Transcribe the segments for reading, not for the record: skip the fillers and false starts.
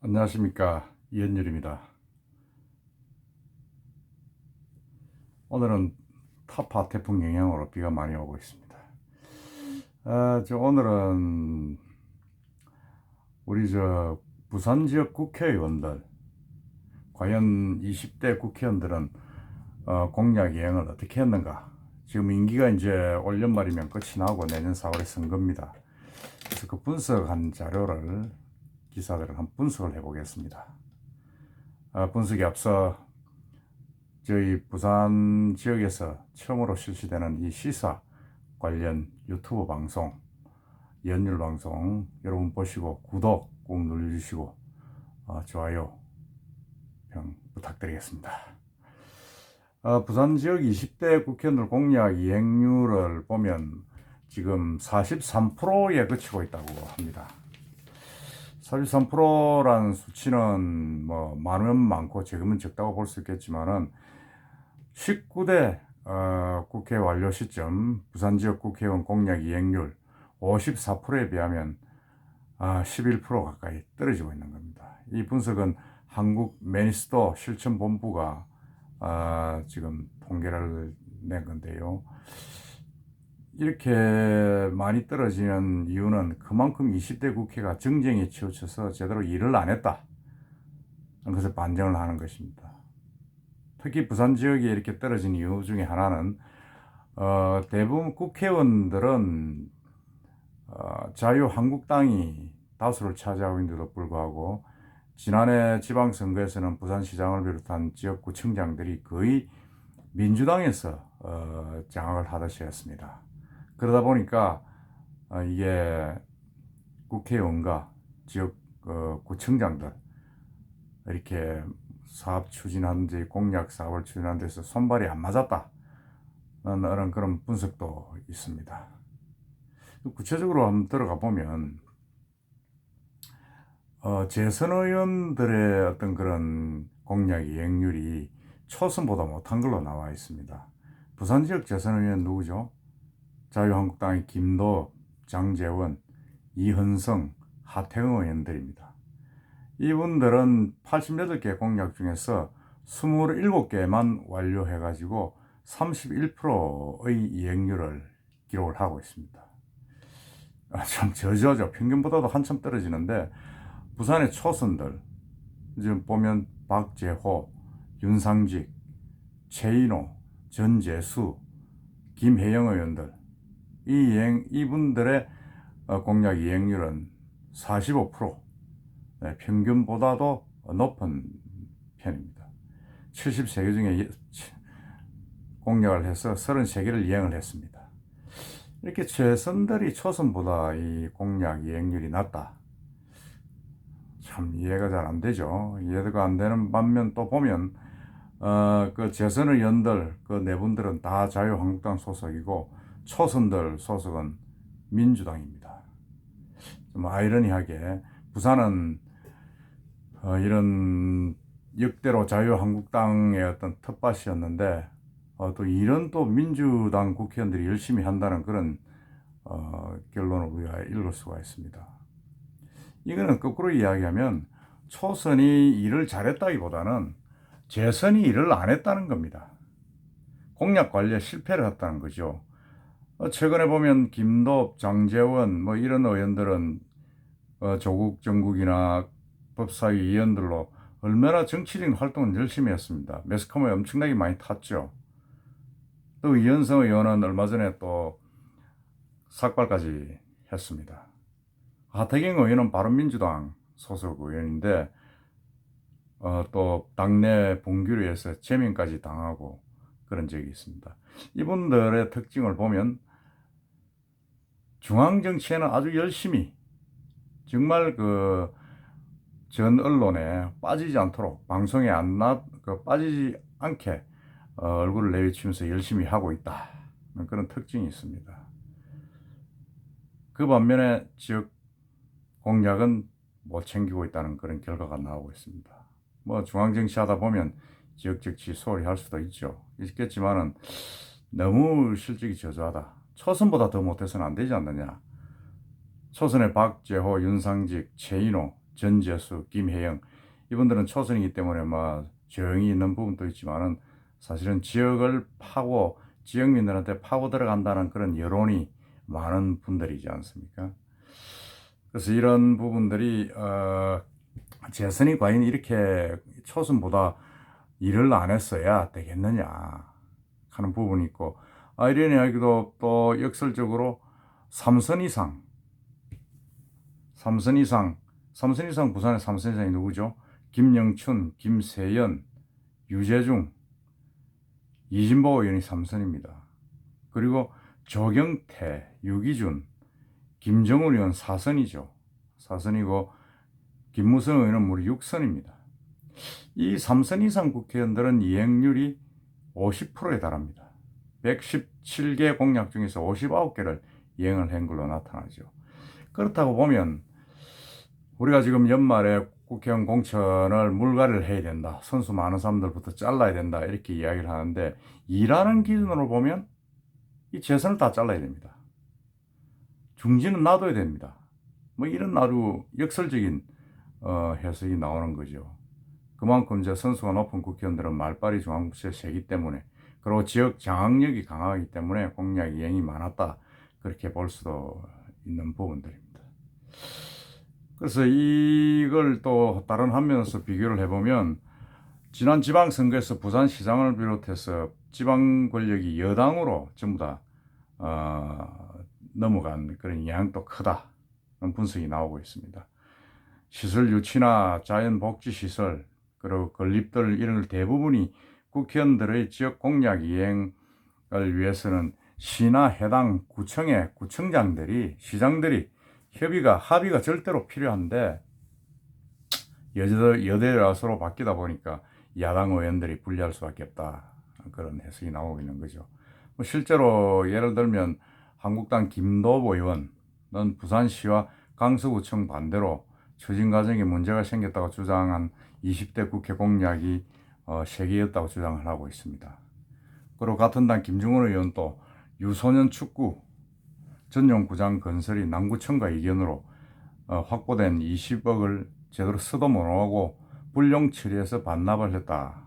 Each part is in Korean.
안녕하십니까, 이현율입니다. 오늘은 타파 태풍 영향으로 비가 많이 오고 있습니다. 오늘은 우리 부산 지역 국회의원들, 과연 20대 국회의원들은 공약 이행을 어떻게 했는가? 지금 임기가 이제 올 연말이면 끝이 나고 내년 4월에 선거입니다. 그래서 그 분석한 자료를 기사들을 한번 분석을 해보겠습니다. 분석에 앞서 저희 부산 지역에서 처음으로 실시되는 이 시사 관련 유튜브 방송, 연율 방송 여러분 보시고 구독 꼭 눌러주시고 좋아요, 평 부탁드리겠습니다. 부산 지역 20대 국회의원들 공약 이행률을 보면 지금 43%에 그치고 있다고 합니다. 43%라는 수치는 뭐 많으면 많고 적으면 적다고 볼 수 있겠지만은 19대 국회 완료 시점 부산 지역 국회의원 공약 이행률 54%에 비하면 11% 가까이 떨어지고 있는 겁니다. 이 분석은 한국 매니스토 실천본부가 지금 통계를 낸 건데요. 이렇게 많이 떨어지는 이유는 그만큼 20대 국회가 정쟁에 치우쳐서 제대로 일을 안 했다. 그래서 반정을 하는 것입니다. 특히 부산 지역이 이렇게 떨어진 이유 중에 하나는 대부분 국회의원들은 자유한국당이 다수를 차지하고 있는데도 불구하고 지난해 지방선거에서는 부산시장을 비롯한 지역구청장들이 거의 민주당에서 장악을 하듯이 했습니다. 그러다 보니까 이게 국회의원과 지역 구청장들 이렇게 사업 추진하는 데 공약 사업을 추진하는 데서 손발이 안 맞았다 는 그런 분석도 있습니다. 구체적으로 한번 들어가 보면 재선 의원들의 어떤 그런 공약 이행률이 초선보다 못한 걸로 나와 있습니다. 부산 지역 재선 의원 누구죠? 자유한국당의 김도읍, 장재원, 이현성, 하태경 의원들입니다. 이분들은 88개 공약 중에서 27개만 완료해가지고 31%의 이행률을 기록을 하고 있습니다. 참 저조하죠. 평균보다도 한참 떨어지는데 부산의 초선들 지금 보면 박재호, 윤상직, 최인호, 전재수, 김혜영 의원들 이분들의 공약 이행률은 45%, 평균보다도 높은 편입니다. 73개 중에 공약을 해서 33개를 이행을 했습니다. 이렇게 최선들이 초선보다 이 공약 이행률이 낮다. 참 이해가 잘 안 되죠. 이해가 안 되는 반면 또 보면 그 재선 의원들 그 네 분들은 다 자유한국당 소속이고 초선들 소속은 민주당입니다. 좀 아이러니하게 부산은 이런 역대로 자유한국당의 어떤 텃밭이었는데 또 이런 또 민주당 국회의원들이 열심히 한다는 그런 결론을 우리가 읽을 수가 있습니다. 이거는 거꾸로 이야기하면 초선이 일을 잘했다기보다는 재선이 일을 안 했다는 겁니다. 공약 관리에 실패를 했다는 거죠. 최근에 보면 김도읍, 장재원 뭐 이런 의원들은 조국 정국이나 법사위 의원들로 얼마나 정치적인 활동을 열심히 했습니다. 매스컴에 엄청나게 많이 탔죠. 또 이현성 의원은 얼마 전에 또 삭발까지 했습니다. 하태경 의원은 바른민주당 소속 의원인데 또 당내 분규류에서 제명까지 당하고 그런 적이 있습니다. 이분들의 특징을 보면 중앙정치에는 아주 열심히 정말 그 전 언론에 빠지지 않도록 방송에 빠지지 않게 얼굴을 내비치면서 열심히 하고 있다. 그런 특징이 있습니다. 그 반면에 지역 공약은 못 챙기고 있다는 그런 결과가 나오고 있습니다. 뭐 중앙정치 하다 보면 지역정치 소홀히 할 수도 있겠지만은 너무 실적이 저조하다. 초선보다 더 못해서는 안 되지 않느냐. 초선의 박재호, 윤상직, 최인호, 전재수, 김혜영 이분들은 초선이기 때문에 조용히 있는 부분도 있지만은 사실은 지역을 파고 지역민들한테 파고 들어간다는 그런 여론이 많은 분들이지 않습니까? 그래서 이런 부분들이 재선이 과연 이렇게 초선보다 일을 안 했어야 되겠느냐 하는 부분이 있고, 이런 이야기도 또 역설적으로 3선 이상, 3선 이상, 3선 이상 부산의 3선 이상이 누구죠? 김영춘, 김세연, 유재중, 이진보 의원이 3선입니다. 그리고 조경태, 유기준, 김정은 의원 4선이죠. 4선이고 김무성 의원은 무려 6선입니다. 이 3선 이상 국회의원들은 이행률이 50%에 달합니다. 117개 공약 중에서 59개를 이행을 한 걸로 나타나죠. 그렇다고 보면 우리가 지금 연말에 국회의원 공천을 물갈이를 해야 된다, 선수 많은 사람들부터 잘라야 된다 이렇게 이야기를 하는데, 일하는 기준으로 보면 이 재선을 다 잘라야 됩니다. 중진은 놔둬야 됩니다. 이런 아주 역설적인 해석이 나오는 거죠. 그만큼 이제 선수가 높은 국회의원들은 말빨이 중앙부처에 세기 때문에, 그리고 지역 장악력이 강하기 때문에 공약 이행이 많았다, 그렇게 볼 수도 있는 부분들입니다. 그래서 이걸 또 다른 한면에서 비교를 해보면, 지난 지방선거에서 부산시장을 비롯해서 지방 권력이 여당으로 전부 다 넘어간 그런 영향도 크다, 그런 분석이 나오고 있습니다. 시설 유치나 자연복지시설, 그리고 건립들 이런 대부분이 국회의원들의 지역 공약 이행을 위해서는 시나 해당 구청의 구청장들이, 시장들이 합의가 절대로 필요한데, 여대가 서로 바뀌다 보니까 야당 의원들이 불리할 수밖에 없다, 그런 해석이 나오고 있는 거죠. 실제로 예를 들면 한국당 김도보 의원은 부산시와 강서구청 반대로 추진 과정에 문제가 생겼다고 주장한 20대 국회 공약이 3개였다고 주장을 하고 있습니다. 그리고 같은 당 김중원 의원도 유소년 축구 전용 구장 건설이 남구청과 의견으로 확보된 20억을 제대로 쓰도 못하고 불용 처리해서 반납을 했다고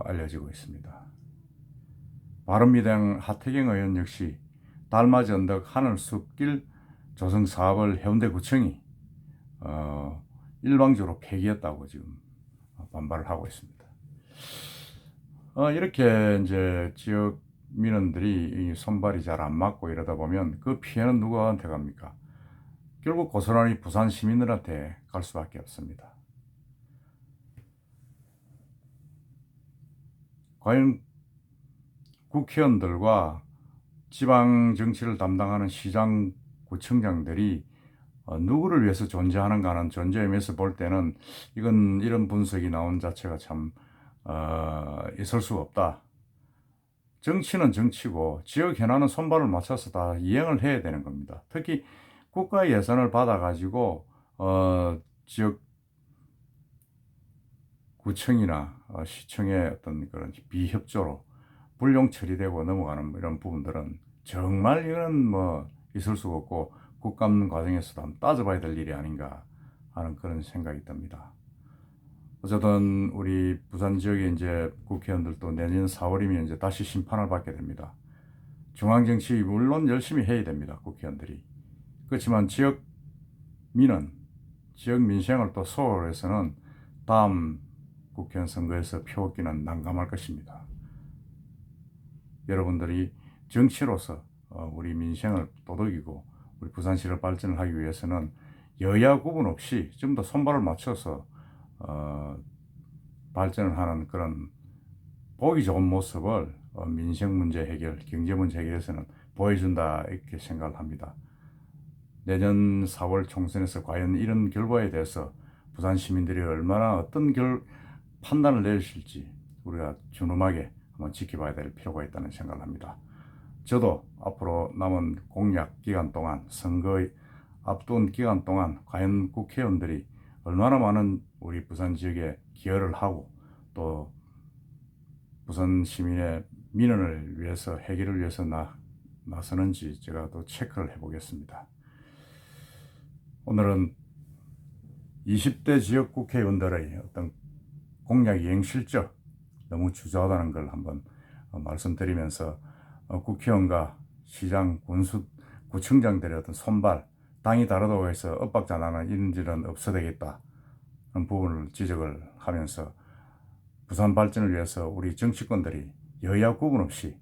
알려지고 있습니다. 바른미래당 하태경 의원 역시 달맞이 언덕 하늘숲길 조성 사업을 해운대구청이 일방적으로 폐기했다고 지금 반발을 하고 있습니다. 이렇게 이제 지역 민원들이 손발이 잘 안 맞고 이러다 보면 그 피해는 누구한테 갑니까? 결국 고스란히 부산 시민들한테 갈 수밖에 없습니다. 과연 국회의원들과 지방 정치를 담당하는 시장, 구청장들이 누구를 위해서 존재하는가 하는 존재 의미에서 볼 때는 이런 분석이 나온 자체가 참 있을 수가 없다. 정치는 정치고 지역 현안은 손발을 맞춰서 다 이행을 해야 되는 겁니다. 특히 국가 예산을 받아가지고 지역 구청이나 시청의 어떤 그런 비협조로 불용 처리되고 넘어가는 이런 부분들은 정말 이건 있을 수가 없고 국감 과정에서도 한번 따져봐야 될 일이 아닌가 하는 그런 생각이 듭니다. 어쨌든 우리 부산 지역의 이제 국회의원들도 내년 4월이면 이제 다시 심판을 받게 됩니다. 중앙정치 물론 열심히 해야 됩니다, 국회의원들이. 그렇지만 지역 민원, 지역 민생을 또 소홀해서는 다음 국회의원 선거에서 표 얻기는 난감할 것입니다. 여러분들이 정치로서 우리 민생을 도둑이고 우리 부산시를 발전을 하기 위해서는 여야 구분 없이 좀 더 손발을 맞춰서 발전을 하는 그런 보기 좋은 모습을 민생 문제 해결, 경제 문제 해결에서는 보여준다, 이렇게 생각을 합니다. 내년 4월 총선에서 과연 이런 결과에 대해서 부산 시민들이 얼마나 어떤 판단을 내리실지 우리가 준엄하게 한번 지켜봐야 될 필요가 있다는 생각을 합니다. 저도 앞으로 남은 공약 기간 동안, 선거의 앞둔 기간 동안 과연 국회의원들이 얼마나 많은 우리 부산 지역에 기여를 하고 또 부산 시민의 민원을 위해서, 해결을 위해서 나서는지 제가 또 체크를 해보겠습니다. 오늘은 20대 지역 국회의원들의 어떤 공약 이행 실적 너무 주저하다는 걸 한번 말씀드리면서 국회의원과 시장, 군수, 구청장들의 어떤 손발, 당이 다르다고 해서 엇박자나는 이런 일은 없어야 되겠다 하는 부분을 지적을 하면서 부산 발전을 위해서 우리 정치권들이 여야 구분 없이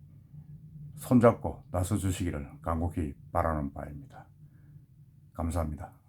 손잡고 나서 주시기를 간곡히 바라는 바입니다. 감사합니다.